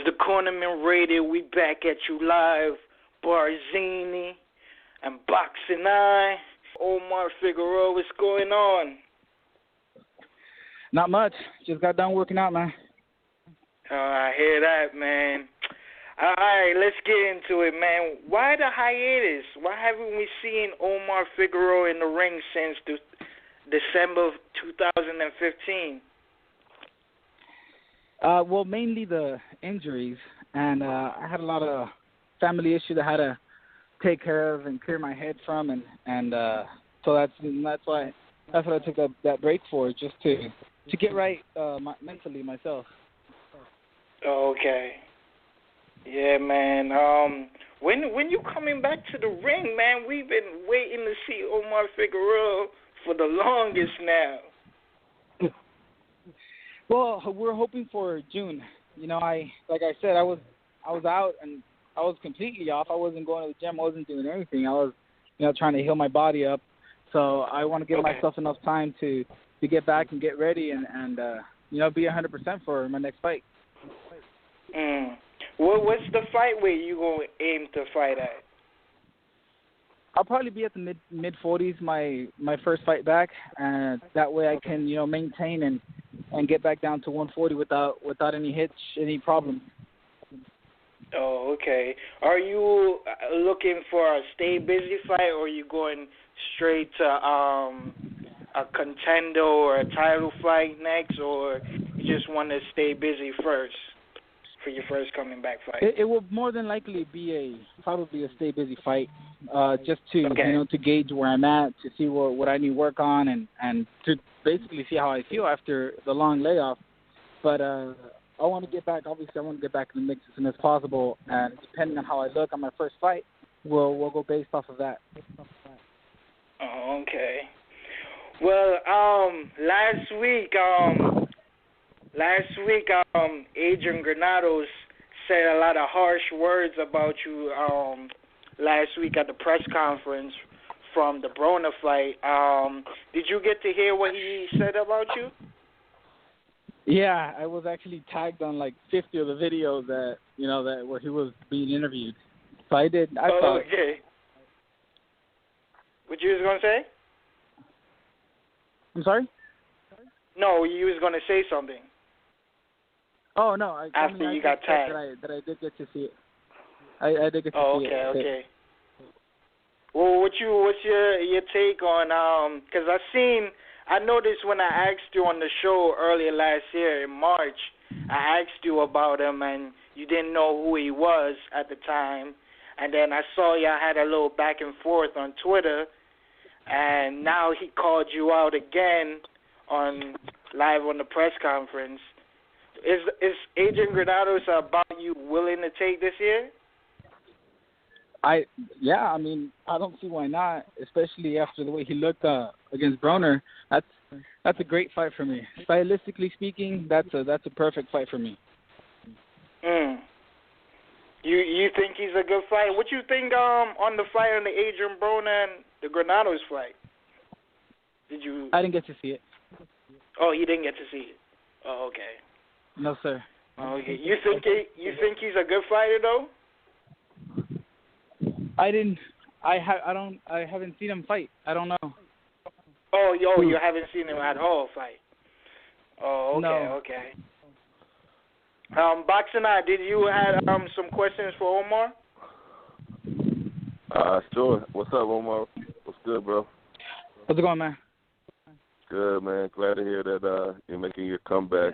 The Cornerman Radio, we back at you live. Barzini and Boxingeye. Omar Figueroa, what's going on? Not much. Just got done working out, man. I hear that, man. All right, let's get into it, man. Why the hiatus? Why haven't we seen Omar Figueroa in the ring since December of 2015? Well, mainly the injuries, and I had a lot of family issues I had to take care of and clear my head from, and so that's what I took that break for, just to get right mentally myself. Oh, okay. Yeah, man. When you coming back to the ring, man? We've been waiting to see Omar Figueroa for the longest now. Well, we're hoping for June. You know, like I said, I was out and I was completely off. I wasn't going to the gym. I wasn't doing anything. I was, trying to heal my body up. So I want to give myself enough time to get back and get ready and be 100% for my next fight. Well, what's the fight weight you gonna aim to fight at? I'll probably be at the mid 40s my first fight back, and that way I can maintain and get back down to 140 without any hitch, any problems. Oh, okay. Are you looking for a stay busy fight, or are you going straight to a contender or a title fight next, or you just want to stay busy first for your first coming back fight? It will more than likely be probably a stay busy fight, just to to gauge where I'm at, to see what I need work on, and to basically see how I feel after the long layoff. But I want to get back. Obviously, I want to get back in the mix as soon as possible, and depending on how I look on my first fight, we'll go based off of that. Oh, okay. Well, last week, Adrian Granados said a lot of harsh words about you last week at the press conference from the Broner fight. Did you get to hear what he said about you? Yeah, I was actually tagged on like 50 of the videos that where he was being interviewed. So I did. I saw it. Okay. What you was gonna say? I'm sorry? No, you was gonna say something. Oh no! After you got tagged. That I did get to see it. I did get to see it. Okay. Well, what's your take on? Because I noticed when I asked you on the show earlier last year in March, I asked you about him and you didn't know who he was at the time, and then I saw y'all had a little back and forth on Twitter, and now he called you out again live on the press conference. Is Adrian Granados about you willing to take this year? I don't see why not, especially after the way he looked against Broner. That's a great fight for me. Stylistically speaking, that's a perfect fight for me. You think he's a good fight? What you think on the fight on the Adrien Broner and the Granados fight? Did you? I didn't get to see it. Oh, you didn't get to see it. Oh, okay. No, sir. Okay. You think he's a good fighter though? I haven't seen him fight. I don't know. Oh, you haven't seen him at all fight. Oh, okay, no. Okay. Boxingeye, did you have some questions for Omar? Sure. What's up, Omar? What's good, bro? How's it going, man? Good, man. Glad to hear that you're making your comeback.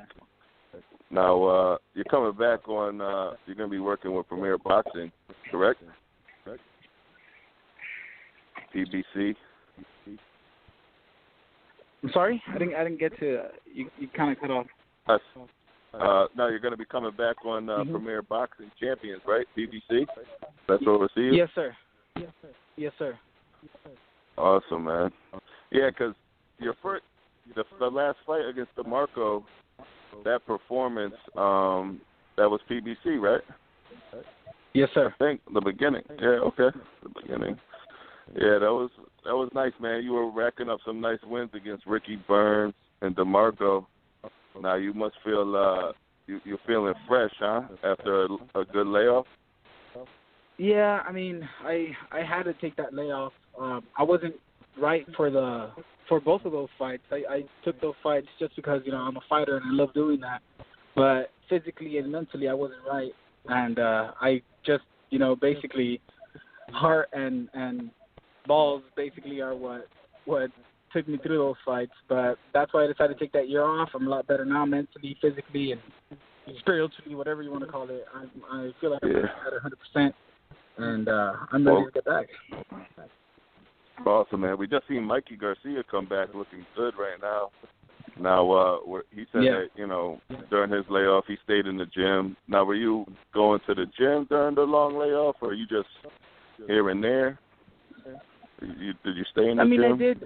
Yeah. Now, you're coming back on. You're going to be working with Premier Boxing, correct? PBC. I'm sorry, I didn't get to. You kind of cut off. Now you're going to be coming back on Premier Boxing Champions, right? PBC. That's overseas. Yes, sir. Yes, sir. Awesome, man. Yeah, because the last fight against Demarco, that performance, that was PBC, right? Yes, sir. I think the beginning. Yeah, okay, the beginning. Yeah, that was nice, man. You were racking up some nice wins against Ricky Burns and Demarco. Now you must feel you're feeling fresh, huh? After a good layoff. Yeah, I mean, I had to take that layoff. I wasn't right for both of those fights. I took those fights just because I'm a fighter and I love doing that. But physically and mentally, I wasn't right, and I just basically heart and balls basically are what took me through those fights. But that's why I decided to take that year off. I'm a lot better now, mentally, physically, and spiritually, whatever you want to call it. I feel like I'm at 100%, and I'm ready to get back. Awesome, man. We just seen Mikey Garcia come back looking good right now. Now, he said that, during his layoff, he stayed in the gym. Now, were you going to the gym during the long layoff, or are you just here and there? Did you stay in the gym? I did.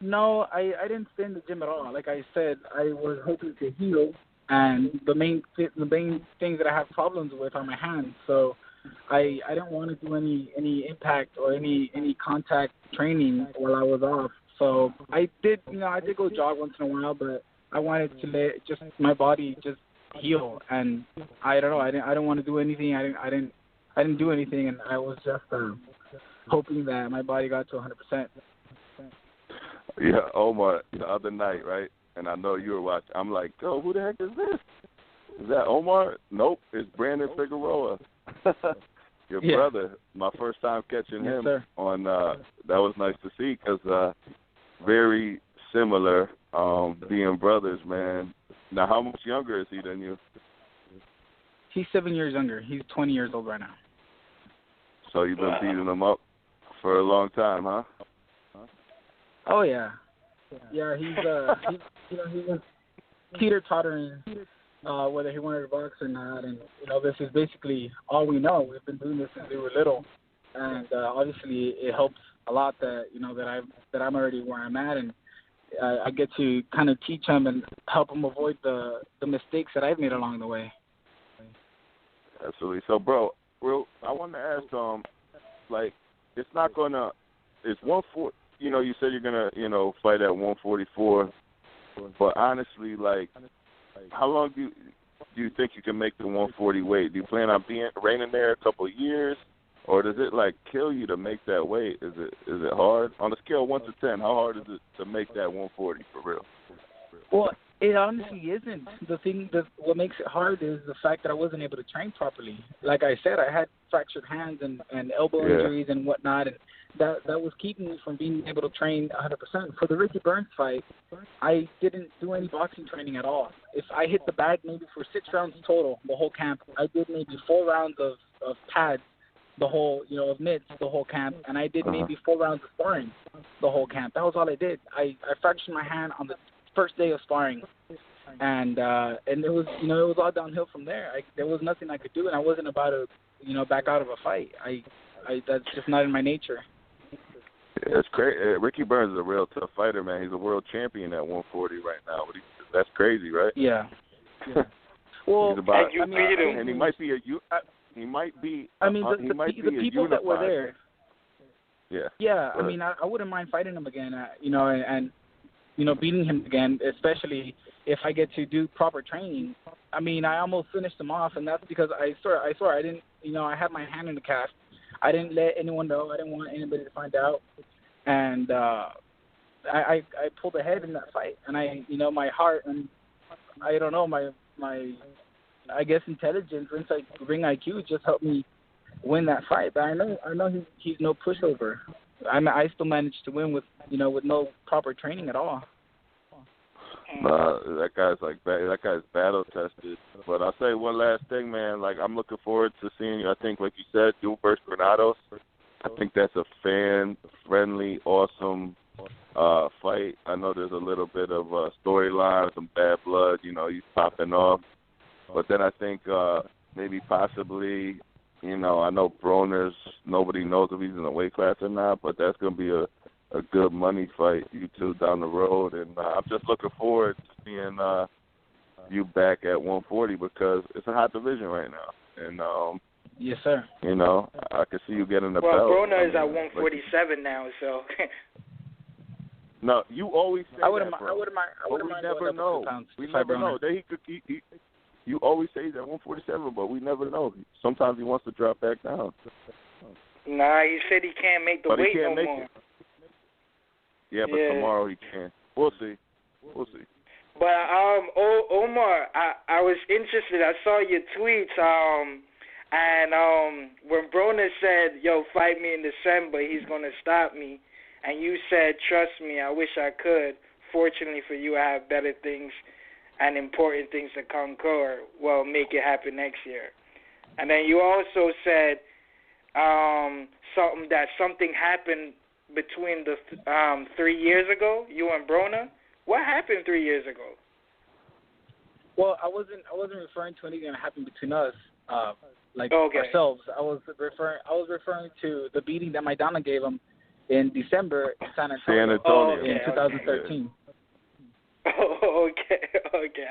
No, I didn't stay in the gym at all. Like I said, I was hoping to heal, and the main things that I have problems with are my hands. So I didn't want to do any impact or any contact training while I was off. So I did go jog once in a while, but I wanted to let just my body just heal, and I don't know. I didn't want to do anything. I didn't do anything, and I was just hoping that my body got to 100%. Yeah, Omar, the other night, right? And I know you were watching. I'm like, yo, who the heck is this? Is that Omar? Nope, it's Brandon Figueroa. Your brother. My first time catching him on. That was nice to see because very similar, being brothers, man. Now, how much younger is he than you? He's 7 years younger. He's 20 years old right now. So you've been beating him up for a long time, huh? Oh yeah. He's he was teeter-tottering whether he wanted to box or not, and this is basically all we know. We've been doing this since we were little, and obviously it helps a lot that that I'm already where I'm at, and I get to kind of teach him and help him avoid the mistakes that I've made along the way. Absolutely. So, bro, I want to ask, it's not gonna, it's 140. You said you're gonna, fight at 144, but honestly, how long do you think you can make the 140 weight? Do you plan on reigning there a couple of years, or does it kill you to make that weight? Is it hard on a scale of 1 to 10? How hard is it to make that 140 for real? Well, it honestly isn't. What makes it hard is the fact that I wasn't able to train properly. Like I said, I had fractured hands and elbow injuries and whatnot, and that was keeping me from being able to train 100%. For the Ricky Burns fight, I didn't do any boxing training at all. If I hit the bag maybe for 6 rounds total, the whole camp, I did maybe 4 rounds of pads, the whole, of mitts, the whole camp, and I did maybe 4 rounds of sparring, the whole camp. That was all I did. I fractured my hand on the first day of sparring, and it was it was all downhill from there. There was nothing I could do, and I wasn't about to back out of a fight. I that's just not in my nature. Yeah, it's crazy. Ricky Burns is a real tough fighter, man. He's a world champion at 140 right now. That's crazy, right? Yeah. Well, and he might be he might be. I mean, the people that were there. Yeah. Yeah, I mean, I wouldn't mind fighting him again. And beating him again, especially if I get to do proper training. I mean, I almost finished him off, and that's because I swear I didn't, I had my hand in the cast. I didn't let anyone know. I didn't want anybody to find out. And I pulled ahead in that fight. And my heart and, I don't know, my I guess intelligence, ring IQ just helped me win that fight. But I know he's no pushover. I still managed to win with no proper training at all. That guy's battle tested. But I'll say one last thing, man. I'm looking forward to seeing you. I think, like you said, you versus Granados. I think that's a fan-friendly, awesome fight. I know there's a little bit of storyline, some bad blood. He's popping off. But then I think maybe possibly, I know Broner's, nobody knows if he's in the weight class or not, but that's going to be a good money fight, you two, down the road. And I'm just looking forward to seeing you back at 140 because it's a hot division right now. And yes, sir. I can see you getting the belt. Well, Broner is at 147 now, so. No, you always say I wouldn't that, bro. I wouldn't mind. We never know. We never know. you always say he's at 147, but we never know. Sometimes he wants to drop back down. Nah, he said he can't make the weight no more. It. Yeah, but tomorrow he can. We'll see. But Omar, I was interested. I saw your tweets. And when Broner said, "Yo, fight me in December, he's gonna stop me," and you said, "Trust me, I wish I could. Fortunately for you, I have better things and important things to conquer. Well, make it happen next year." And then you also said something happened between the 3 years ago, you and Broner. What happened 3 years ago? Well, I wasn't referring to anything that happened between us, ourselves. I was referring to the beating that Maidana gave him in December in San Antonio, in 2013. Oh, okay,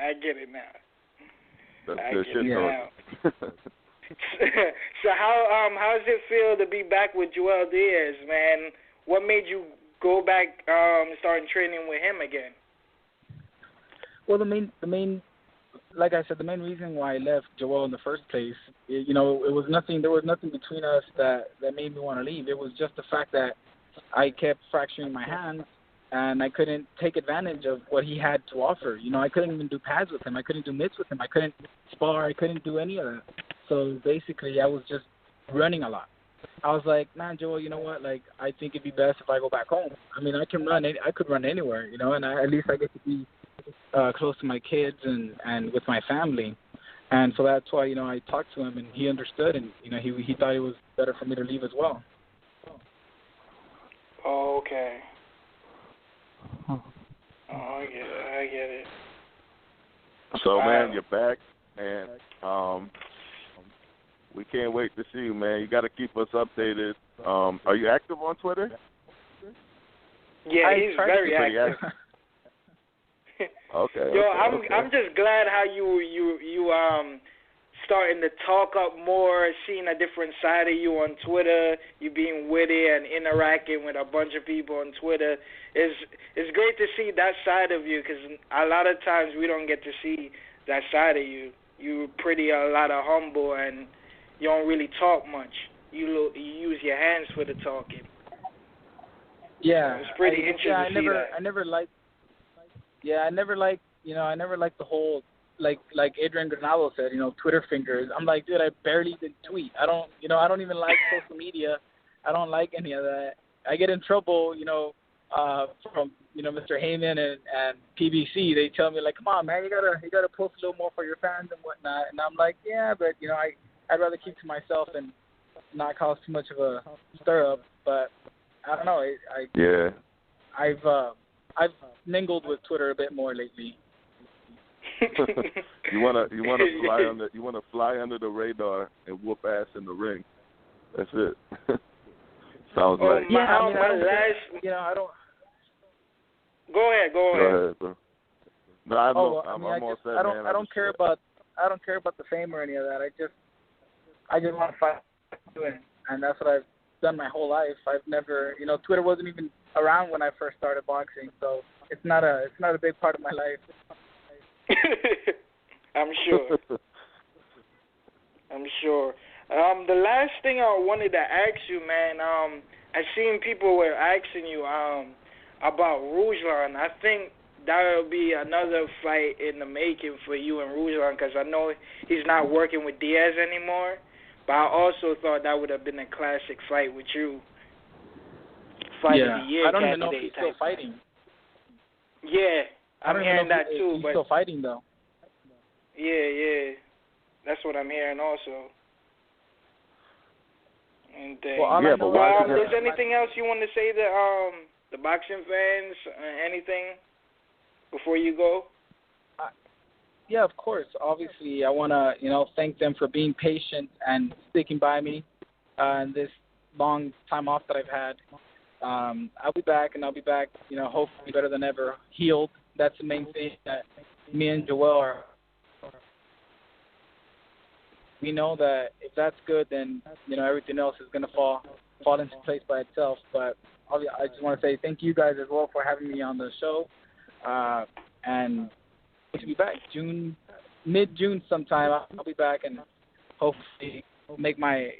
I get it now. That's good shit, now. So how does it feel to be back with Joel Diaz, man? What made you go back start training with him again? Well, the main, like I said, the main reason why I left Joel in the first place, it was nothing. There was nothing between us that made me want to leave. It was just the fact that I kept fracturing my hands, and I couldn't take advantage of what he had to offer. I couldn't even do pads with him. I couldn't do mitts with him. I couldn't spar. I couldn't do any of that. So basically, I was just running a lot. I was like, man, Joel, you know what? Like, I think it'd be best if I go back home. I mean, I could run anywhere, and at least I get to be close to my kids and with my family. And so that's why, I talked to him, and he understood, and, he thought it was better for me to leave as well. Oh, okay. Oh, I get it. So, man, you're back, and we can't wait to see you, man. You got to keep us updated. Are you active on Twitter? Yeah, he's very active. Okay. Yo, I'm just glad how you starting to talk up more, seeing a different side of you on Twitter. You being witty and interacting with a bunch of people on Twitter. It's great to see that side of you, because a lot of times we don't get to see that side of you. You're a lot of humble, and you don't really talk much. You use your hands for the talking. Yeah, it's pretty interesting to see that. I never liked the whole, like Adrian Granados said, Twitter fingers. I'm like, dude, I barely even tweet. I don't even like social media. I don't like any of that. I get in trouble, from Mr. Heyman and PBC. They tell me, like, come on, man, you gotta post a little more for your fans and whatnot. And I'm like, yeah, but I'd rather keep to myself and not cause too much of a stir up. But I don't know. I've mingled with Twitter a bit more lately. You wanna fly under the radar and whoop ass in the ring. That's it. Sounds like. Yeah, I don't. Go ahead, bro. No, I'm all set, man. I don't care about the fame or any of that. I just want to fight, and that's what I've done my whole life. I've never, Twitter wasn't even around when I first started boxing, so it's not a big part of my life. I'm sure. The last thing I wanted to ask you, man, I seen people were asking you about Ruslan. I think that'll be another fight in the making for you and Ruslan, because I know he's not working with Diaz anymore. But I also thought that would have been a classic fight with you. Fight of the year. I don't even know if he's still fighting. Yeah, I'm hearing that too. He's still fighting though. Yeah, that's what I'm hearing also. And there's anything else you want to say to the boxing fans? Anything before you go? Yeah, of course. Obviously, I want to, thank them for being patient and sticking by me in this long time off that I've had. I'll be back, and I'll be back, hopefully better than ever, healed. That's the main thing that me and Joel are. We know that if that's good, then, everything else is going to fall into place by itself. But I just want to say thank you guys as well for having me on the show. And to be back June mid-June sometime, I'll be back and hopefully make my